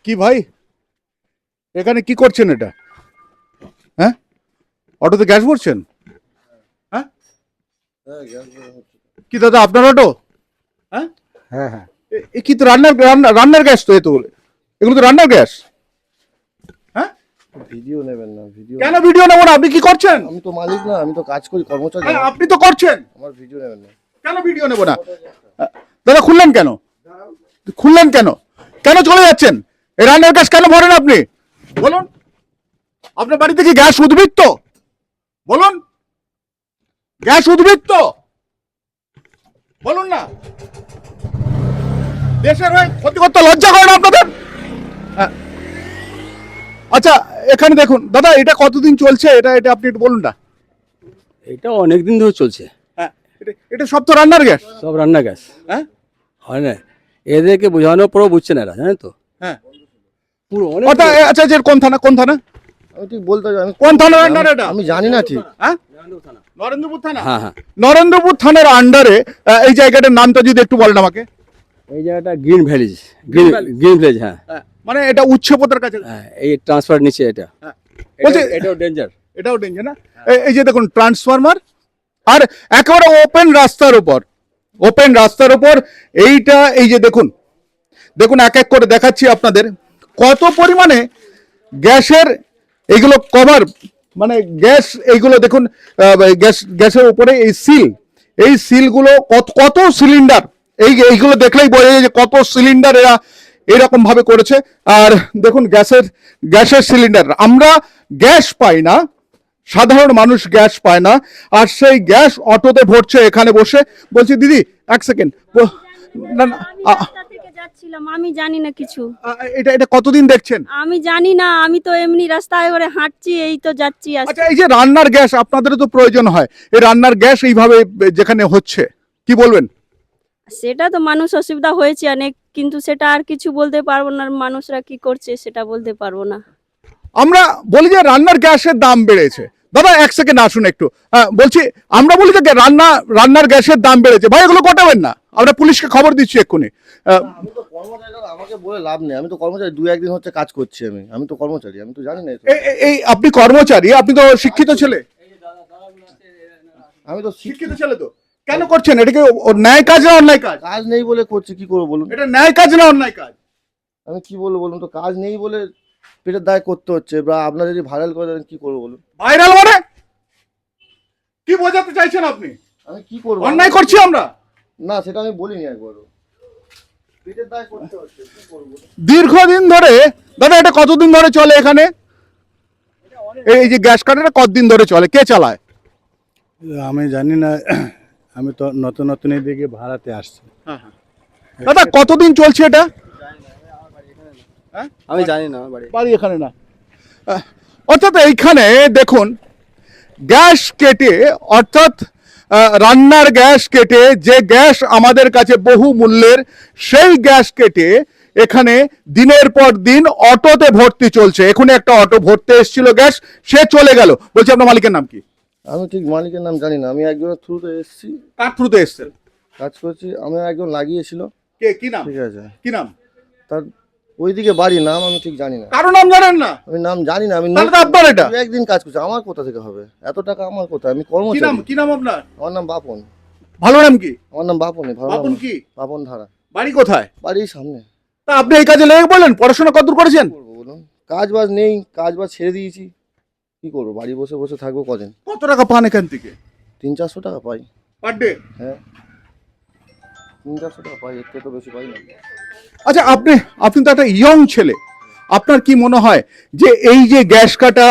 কি ভাই, এখানে কি করছেন এটা? হ্যাঁ, অটোতে গ্যাস ভরছেন? হ্যাঁ, কি দাদা আপনার অটো? হ্যাঁ হ্যাঁ হ্যাঁ, এ কি তো রান্নার গ্যাস তো, এ তো এগুলো তো রান্নার গ্যাস। হ্যাঁ, ভিডিও নেবেন না, ভিডিও কেন ভিডিও নেবো না? আপনি কি করছেন? আমি তো মালিক না, আমি তো কাজ করি, কর্মচারী। হ্যাঁ, আপনি তো করছেন, আমার ভিডিও নেবেন না। কেন ভিডিও নেবো না? দাদা খুললেন কেন? খুললেন কেন? কেন চলে যাচ্ছেন? এই রান্নার গ্যাস কেন ভরেন আপনি? বলুন, আপনার বাড়িতে কি গ্যাস উদ্বৃত্ত? বলুন, গ্যাস উদ্বৃত্ত? বলুন না। দেশের হয়ে ক্ষতি করতে লজ্জা করে না আপনাদের? হ্যাঁ। আচ্ছা, এখানে দেখুন দাদা, এটা কতদিন চলছে? এটা এটা আপনি একটু বলুন না। এটা অনেক দিন ধরে চলছে, হ্যাঁ, এটা সব তো রান্নার গ্যাস। সব রান্না গ্যাস। হ্যাঁ হয় না, এদেরকে বোঝানোর পরও বুঝছে না এরা, জানেন তো। হ্যাঁ, পুরো অনেক আচ্ছা আচ্ছা, যে কোন থানা, কোন থানা, আমি ঠিক বলতে পারি, আমি কোন থানার আন্ডারে এটা? আমি জানি না ঠিক। হ্যাঁ, নরেন্দ্রপুর থানা। হ্যাঁ হ্যাঁ, নরেন্দ্রপুর থানার আন্ডারে এই জায়গাটার নামটা যদি একটু বলেন আমাকে। এই জায়গাটা গ্রিন ভ্যালিজ, গ্রিন ভ্যালিজ। হ্যাঁ মানে এটা উচ্চপথের কাছে। হ্যাঁ, এই ট্রান্সফার নিচে এটা। হ্যাঁ, বলছি এটাও ডেঞ্জার। এটাও ডেঞ্জার না? এই যে দেখুন ট্রান্সফরমার, আর একেবারে ওপেন রাস্তার উপর, ওপেন রাস্তার উপর এইটা। এই যে দেখুন, দেখুন এক এক করে দেখাচ্ছি আপনাদের কত পরিমাণে গ্যাসের এইগুলো কভার, মানে গ্যাস এইগুলো দেখুন, গ্যাসের উপরে এই সিলগুলো কত কত সিলিন্ডার, এইগুলো দেখলেই বোঝা যায় যে কত সিলিন্ডার এরা এরকম ভাবে করেছে। আর দেখুন গ্যাসের সিলিন্ডার, আমরা গ্যাস পাই না, সাধারণ মানুষ গ্যাস পায় না, আর সেই গ্যাস অটোতে ভরছে এখানে বসে। বলছি দিদি এক সেকেন্ড, না না, আমি রাস্তা থেকে যাচ্ছিলাম, আমি জানি না কিছু। এটা এটা কতদিন দেখছেন? আমি জানি না, আমি তো এমনি রাস্তায় করে হাঁটছি, এই তো যাচ্ছি আসছি। আচ্ছা, এই যে রান্নার গ্যাস আপনাদেরও তো প্রয়োজন হয়, এই রান্নার গ্যাস এইভাবে যেখানে হচ্ছে, কি বলবেন? সেটা তো মানুষ অসুবিধা হয়েছে অনেক, কিন্তু সেটা আর কিছু বলতে পারবো না, মানুষরা কি করছে সেটা বলতে পারবো না। আমরা বলি যে রান্নার গ্যাসের দাম বেড়েছে। দাদা এক সেকেন্ড আসুন একটু, বলছি আমরা বলি যে রান্নার গ্যাসের দাম বেড়েছে, ভাই এগুলো কটাবেন না, আমরা পুলিশকে খবর দিচ্ছি এক্ষুনি। আমি তো কর্মচারী, আমাকে বলে লাভ নেই। আমি তো কর্মচারী, 2-1 দিন হচ্ছে কাজ করছি। আমি তো কর্মচারী, আমি তো জানি না এসব। এই আপনি কর্মচারী, আপনি তো শিক্ষিত ছেলে, আমি তো শিক্ষিত ছেলে তো কেন করছেন? এটা কি ন্যায় কাজ না অন্যায় কাজ? কাজ নেই বলে করছি, কি করবো বলুন? এটা ন্যায় কাজ না অন্যায় কাজ? আমি কি বলবো বলুন তো? কাজ নেই বলে পেটের দায় করতে হচ্ছে, বা আপনারা যদি ভাইরাল করে দেন কি করবো বলুন? ভাইরাল মানে কি বোঝাতে চাইছেন আপনি? আমি কি করবো? অন্যায় করছি আমরা? না, সেটা আমি বলিনি একবারও। পেটের দায় করতে হচ্ছে, কি করবো? দীর্ঘদিন ধরে, দাদা এটা কতদিন ধরে চলে এখানে? এই যে গ্যাস কাটাটা কতদিন ধরে চলে, কে চালায়? আমি জানি না, আমি তো নতুন নতুন এদিকে ভাড়াতে আসছি। দাদা কতদিন চলছে এটা? আমি জানি না, আমার বাড়ি এখানে না। অর্থাৎ এইখানে দেখুন, গ্যাস কেটে, অর্থাৎ রান্নার গ্যাস কেটে, যে গ্যাস আমাদের কাছে বহু মূল্যের, সেই গ্যাস কেটে এখানে দিনের পর দিন অটোতে ভর্তি চলছে। এখানে একটা অটো ভরতে এসেছিল গ্যাস, সে চলে গেল। বলছি আপনার মালিকের নাম কি? আমি ঠিক মালিকের নাম জানি না। আমি একজনের থ্রুতে এসেছি, কার থ্রুতে এসেছেন? কাজ করছি। আমি একজন লাগিয়েছিল। কে, কি নাম? ঠিক আছে, কি নাম? তার ওইদিকে বাড়ি, নাম আমি ঠিক জানি না। কারো নাম জানেন না? আমি নাম জানি না। আমি তাহলে তো আপনার এটা। 2-1 দিন কাজ করছি, আমার কোথা থেকে হবে? এত টাকা আমার কোথায়? আমি কি কর্মচারী। নাম, কি নাম আপনার? আমার নাম বাপন। ভালো নাম কি? আমার নাম বাপন। বাপন কি? বাপন ধারা। বাড়ি কোথায়? বাড়ির সামনে। তা আপনি এই কাজে লেগে বলেন, পড়াশোনা কতদূর করেছেন? কি করবো বলুন? কাজ বাজ নেই, কাজ বাজ ছেড়ে দিয়েছি। কি করবো? বাড়ি বসে বসে থাকবো কদিন? কত টাকা পান এখান থেকে 300-400 টাকা পাই। Per day? হ্যাঁ, 300-400 টাকা পাই, এর থেকে তো বেশি পাই না। আচ্ছা, আপনি তো একটা ইয়ং ছেলে, আপনার কি মনে হয় যে এই যে গ্যাস কাটা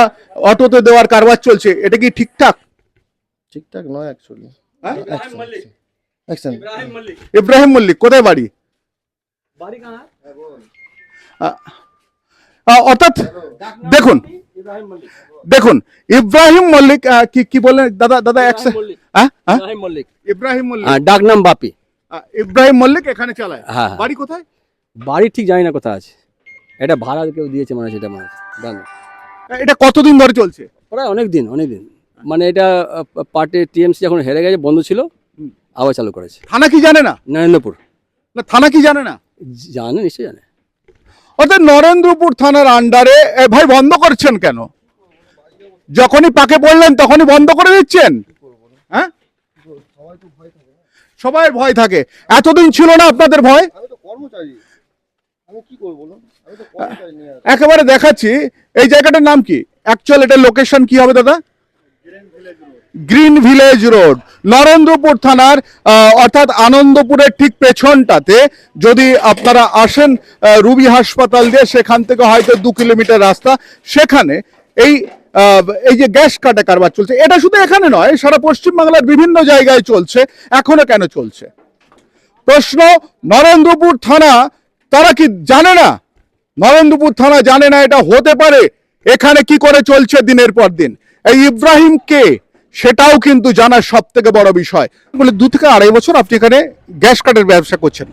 অটোতে দেওয়ার কারবার চলছে, এটা কি ঠিকঠাক? ঠিকঠাক নয় অ্যাকচুয়ালি। হ্যাঁ? ইব্রাহিম ইব্রাহিম মল্লিক। মল্লিক কোথায় বাড়ি? বাড়ি কানা? অর্থাৎ দেখুন, ইব্রাহিম মল্লিক। দেখুন ইব্রাহিম মল্লিক, কি বললেন দাদা? দাদা এক ইব্রাহিম মল্লিক। ইব্রাহিম মল্লিক। ইব্রাহিম মল্লিক, ডাক নাম বাপি। ইব্রাহিম মল্লিক এখানে চালায়। হ্যাঁ। বাড়ি কোথায়? বাড়ি ঠিক জানি না কোথায় আছে, এটা ভাড়া কেউ দিয়েছে মনে হচ্ছে, এটা মনে হচ্ছে জানি। এটা কতদিন ধরে চলছে? প্রায় অনেক দিন, অনেক দিন। মানে এটা পার্টি টিএমসি যখন হেরে গেছে, বন্ধ ছিল, আবার চালু করেছে। থানা কি জানে না? নরেন্দ্রপুর। না, থানা কি জানে না? জানে, নিশ্চয়ই জানে। অর্থাৎ নরেন্দ্রপুর থানার আন্ডারে ভাই বন্ধ করছেন কেন? যখনই পাকে পড়লেন তখনই বন্ধ করে দিচ্ছেন? হ্যাঁ, সবাই ভয় থাকে। এতদিন ছিল না আপনাদের ভয়? আমি তো কর্মচারী, আমি কি করবো বলুন, আমি তো কর্মচারী নিয়ে আসি। একেবারে দেখাচ্ছি এই জায়গাটার নাম কি, অ্যাকচুয়াল এটা লোকেশন কি হবে দাদা? গ্রিন ভিলেজ রোড, নরেন্দ্রপুর থানার অর্থাৎ আনন্দপুরের ঠিক পেছনটাতে। যদি আপনারা আসেন রুবি হাসপাতাল দিয়ে, সেখান থেকে হয়তো 2 কিলোমিটার রাস্তা, সেখানে এই এই যে গ্যাস কাটা কারবার চলছে, এটা শুধু এখানে নয়, সারা পশ্চিমবাংলার বিভিন্ন জায়গায় চলছে। এখনো কেন চলছে? প্রশ্ন, নরেন্দ্রপুর থানা তারা কি জানে না? নরেন্দ্রপুর থানা জানে না এটা হতে পারে? এখানে কি করে চলছে দিনের পর দিন? এই ইব্রাহিম কে, সেটাও কিন্তু জানার সব থেকে বড় বিষয়। বলে 2 থেকে 2.5 বছর আপনি এখানে গ্যাস কাটের ব্যবসা করছেন,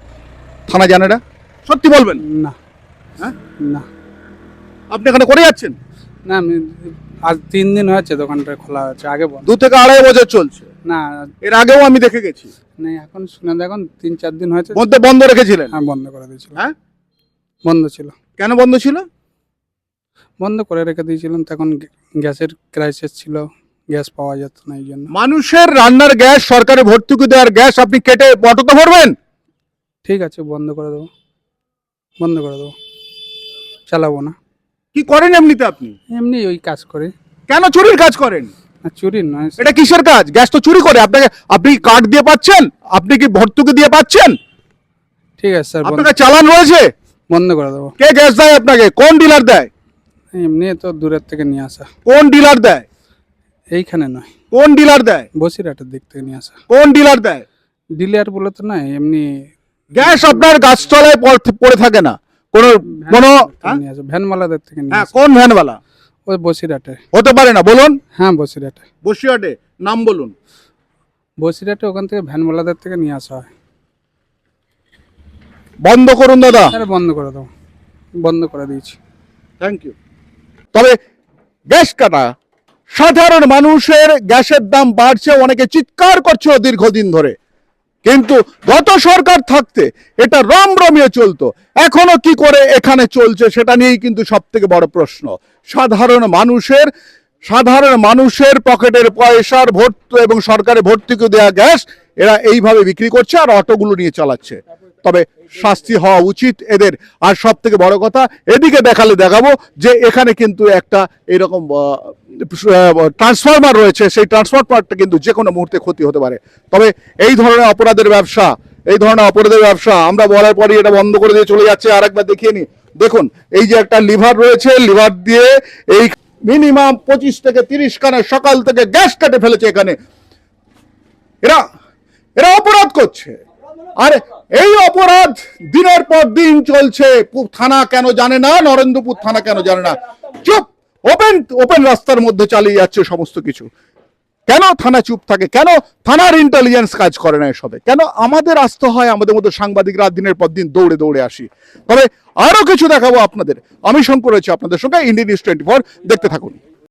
থানা জানে না? সত্যি বলবেন? না। হ্যাঁ? না আপনি এখানে করে যাচ্ছেন? না, আমি আজ 3 দিন হয়েছে দোকানটা খোলা হয়েছে, আগে বন্ধ। 2 থেকে 2.5 বছর চলছে? না এর আগেও আমি দেখে গেছি। নেই, এখন শুনে দেখুন 3-4 দিন হয়েছে। মধ্যে বন্ধ রেখেছিলেন? হ্যাঁ, বন্ধ করে দিয়েছিলাম। হ্যাঁ, বন্ধ ছিল। কেন বন্ধ ছিল? বন্ধ করে রেখে দিয়েছিলাম, তখন গ্যাসের ক্রাইসিস ছিল, গ্যাস পাওয়া যেত না, এই জন্য। মানুষের রান্নার গ্যাস, সরকারি ভর্তুকি দেওয়ার গ্যাস আপনি কেটে পটোতে ভরবেন? ঠিক আছে, বন্ধ করে দেবো, বন্ধ করে দেবো, চালাবো না। কি করেন এমনিতে আপনি? এমনি ওই কাজ করি। কেন চুরির কাজ করেন? না, চুরি নয়। এটা কিসের কাজ? গ্যাস তো চুরি করে আপনাকে, আপনি কার্ড দিয়ে পাচ্ছেন? আপনি কি ভর্তুকি দিয়ে পাচ্ছেন? ঠিক আছে স্যার, আপনার কাছে চালান রয়েছে? বন্ধ করে দেবো। কে গ্যাস দেয় আপনাকে? কোন ডিলার দেয়? এমনি তো দূরের থেকে নিয়ে আসা, কোন ডিলার দেয়? এইখানে নয়, কোন ডিলার দেয়? বসিরহাটের দিক থেকে নিয়ে আসা। কোন ডিলার দেয়? ডিলার বলে তো নয়, এমনি গ্যাস আপনার গাছতলায় পড়ে থাকে না? কোনো কোনো নিয়ে আসা, ভ্যানওয়ালাদের থেকে নিয়ে হ্যাঁ, আসা। কোন ভ্যানওয়ালা? ওই বসিরহাটে। হতে পারে না, বলুন। হ্যাঁ, বসিরহাটে। বসিরহাটে, নাম বলুন। বসিরহাটে ওখান থেকে ভ্যানওয়ালাদের থেকে নিয়ে আসা হয়। বন্ধ করুন দাদা। আরে বন্ধ করে দেবো, বন্ধ করে দিয়েছি। Thank you. তবে গ্যাস কাটা, সাধারণ মানুষের গ্যাসের দাম বাড়ছে, অনেকে চিৎকার করছে দীর্ঘদিন ধরে, কিন্তু গত সরকার থাকতে এটা রমরমিয়ে চলতো। এখনো কি করে এখানে চলছে সেটা নিয়েই কিন্তু সব থেকে বড় প্রশ্ন। সাধারণ মানুষের পকেটের পয়সার ভর্তি এবং সরকারের ভর্তুকি দেওয়া গ্যাস এরা এইভাবে বিক্রি করছে আর অটোগুলো নিয়ে চালাচ্ছে। তবে শাস্তি হওয়া উচিত এদের। আর সব থেকে বড় কথা, এদিকে দেখাবো যে এখানে কিন্তু একটা এরকম ট্রান্সফরমার রয়েছে, সেই ট্রান্সফরমারটা কিন্তু যে কোনো মুহূর্তে ক্ষতি হতে পারে। তবে এই ধরনের অপরাধের ব্যবসা আমরা বলার পরই এটা বন্ধ করে দিয়ে চলে যাচ্ছে। আরেকবার দেখিয়ে নি, দেখুন এই যে একটা লিভার রয়েছে, লিভার দিয়ে এই মিনিমাম 25 থেকে 30 খানা সকাল থেকে গ্যাস কেটে ফেলেছে এখানে। এরা অপরাধ করছে, আর এই অপরাধ দিনের পর দিন চলছে। থানা কেন জানে না? নরেন্দ্রপুর থানা কেন জানে না? চুপ, ওপেন রাস্তার মধ্যে চালিয়ে যাচ্ছে সমস্ত কিছু। কেন থানা চুপ থাকে? কেন থানার ইন্টেলিজেন্স কাজ করে না এসবে? কেন আমাদের আসতে হয়? আমাদের মধ্যে সাংবাদিকরা দিনের পর দিন দৌড়ে আসি। তবে আরো কিছু দেখাবো আপনাদের। আমি শঙ্কর রয়েছে আপনাদের সঙ্গে, ইন্ডিয়া নিউজ 24, দেখতে থাকুন।